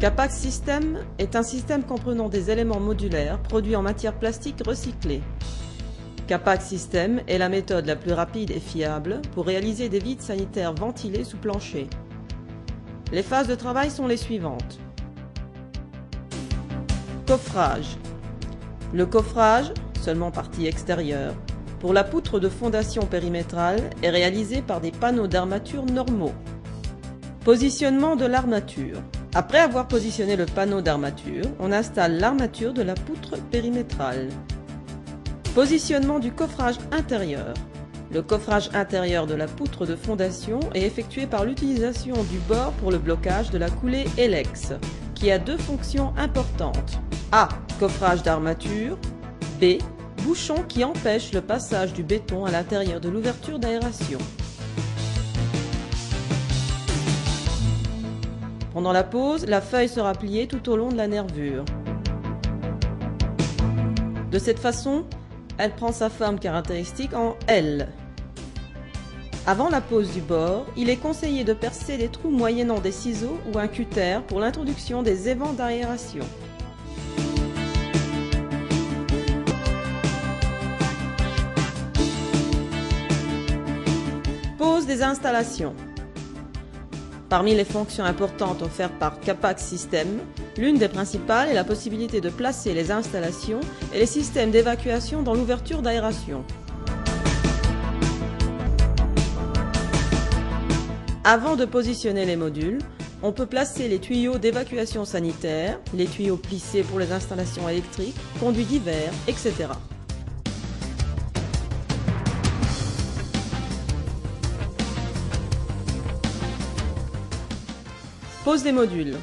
Capax System est un système comprenant des éléments modulaires produits en matière plastique recyclée. Capax System est la méthode la plus rapide et fiable pour réaliser des vides sanitaires ventilés sous plancher. Les phases de travail sont les suivantes. Coffrage. Le coffrage, seulement partie extérieure, pour la poutre de fondation périmétrale est réalisé par des panneaux d'armature normaux. Positionnement de l'armature. Après avoir positionné le panneau d'armature, on installe l'armature de la poutre périmétrale. Positionnement du coffrage intérieur. Le coffrage intérieur de la poutre de fondation est effectué par l'utilisation du bord pour le blocage de la coulée Elex, qui a deux fonctions importantes. A. Coffrage d'armature. B. Bouchon qui empêche le passage du béton à l'intérieur de l'ouverture d'aération. Pendant la pose, la feuille sera pliée tout au long de la nervure. De cette façon, elle prend sa forme caractéristique en L. Avant la pose du bord, il est conseillé de percer des trous moyennant des ciseaux ou un cutter pour l'introduction des évents d'aération. Pose des installations. Parmi les fonctions importantes offertes par Capax System, l'une des principales est la possibilité de placer les installations et les systèmes d'évacuation dans l'ouverture d'aération. Avant de positionner les modules, on peut placer les tuyaux d'évacuation sanitaire, les tuyaux plissés pour les installations électriques, conduits divers, etc. Pose des modules.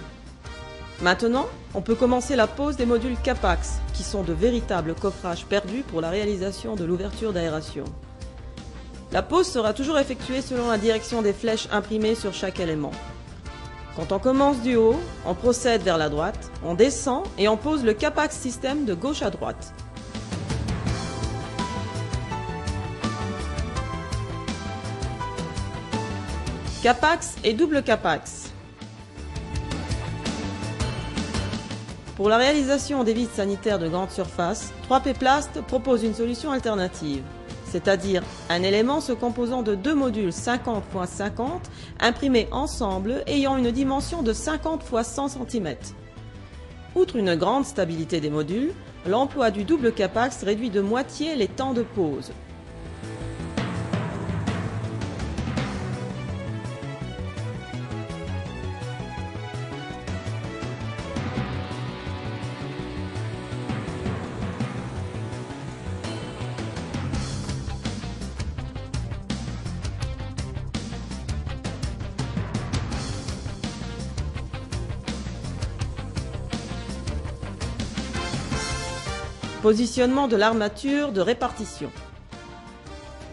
Maintenant, on peut commencer la pose des modules Capax, qui sont de véritables coffrages perdus pour la réalisation de l'ouverture d'aération. La pose sera toujours effectuée selon la direction des flèches imprimées sur chaque élément. Quand on commence du haut, on procède vers la droite, on descend et on pose le Capax System de gauche à droite. Capax et double Capax. Pour la réalisation des vides sanitaires de grande surface, 3P Plast propose une solution alternative, c'est-à-dire un élément se composant de deux modules 50 x 50 imprimés ensemble ayant une dimension de 50 x 100 cm. Outre une grande stabilité des modules, l'emploi du double Capax réduit de moitié les temps de pose. Positionnement de l'armature de répartition.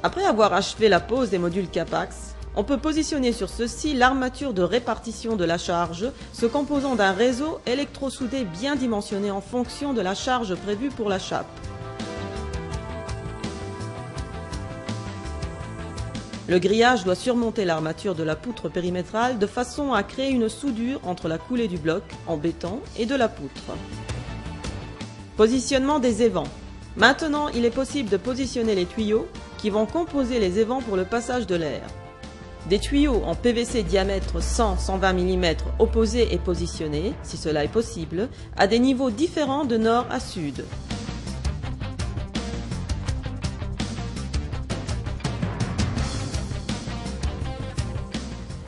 Après avoir achevé la pose des modules Capax, on peut positionner sur ceux-ci l'armature de répartition de la charge, se composant d'un réseau électrosoudé bien dimensionné en fonction de la charge prévue pour la chape. Le grillage doit surmonter l'armature de la poutre périmétrale de façon à créer une soudure entre la coulée du bloc en béton et de la poutre. Positionnement des évents. Maintenant, il est possible de positionner les tuyaux qui vont composer les évents pour le passage de l'air. Des tuyaux en PVC diamètre 100-120 mm opposés et positionnés, si cela est possible, à des niveaux différents de nord à sud.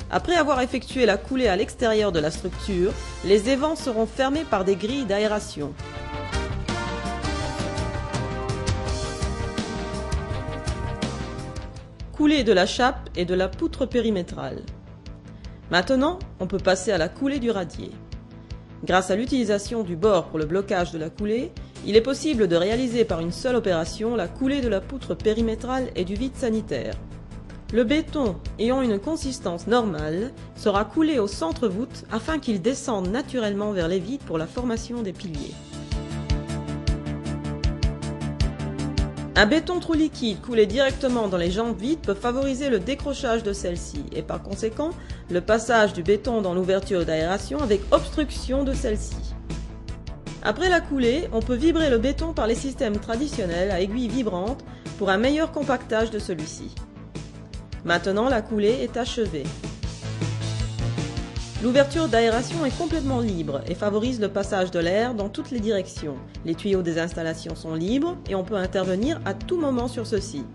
Après avoir effectué la coulée à l'extérieur de la structure, les évents seront fermés par des grilles d'aération. Coulée de la chape et de la poutre périmétrale. Maintenant, on peut passer à la coulée du radier. Grâce à l'utilisation du bord pour le blocage de la coulée, il est possible de réaliser par une seule opération la coulée de la poutre périmétrale et du vide sanitaire. Le béton ayant une consistance normale sera coulé au centre-voûte afin qu'il descende naturellement vers les vides pour la formation des piliers. Un béton trop liquide coulé directement dans les jantes vides peut favoriser le décrochage de celles-ci et par conséquent le passage du béton dans l'ouverture d'aération avec obstruction de celle-ci. Après la coulée, on peut vibrer le béton par les systèmes traditionnels à aiguilles vibrantes pour un meilleur compactage de celui-ci. Maintenant, la coulée est achevée. L'ouverture d'aération est complètement libre et favorise le passage de l'air dans toutes les directions. Les tuyaux des installations sont libres et on peut intervenir à tout moment sur ceux-ci.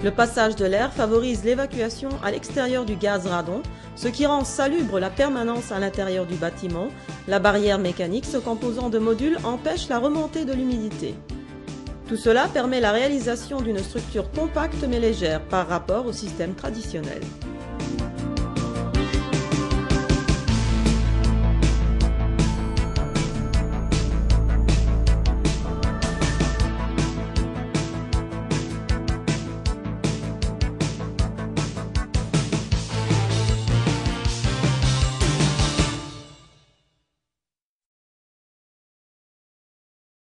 Le passage de l'air favorise l'évacuation à l'extérieur du gaz radon, ce qui rend salubre la permanence à l'intérieur du bâtiment. La barrière mécanique se composant de modules empêche la remontée de l'humidité. Tout cela permet la réalisation d'une structure compacte mais légère par rapport au système traditionnel.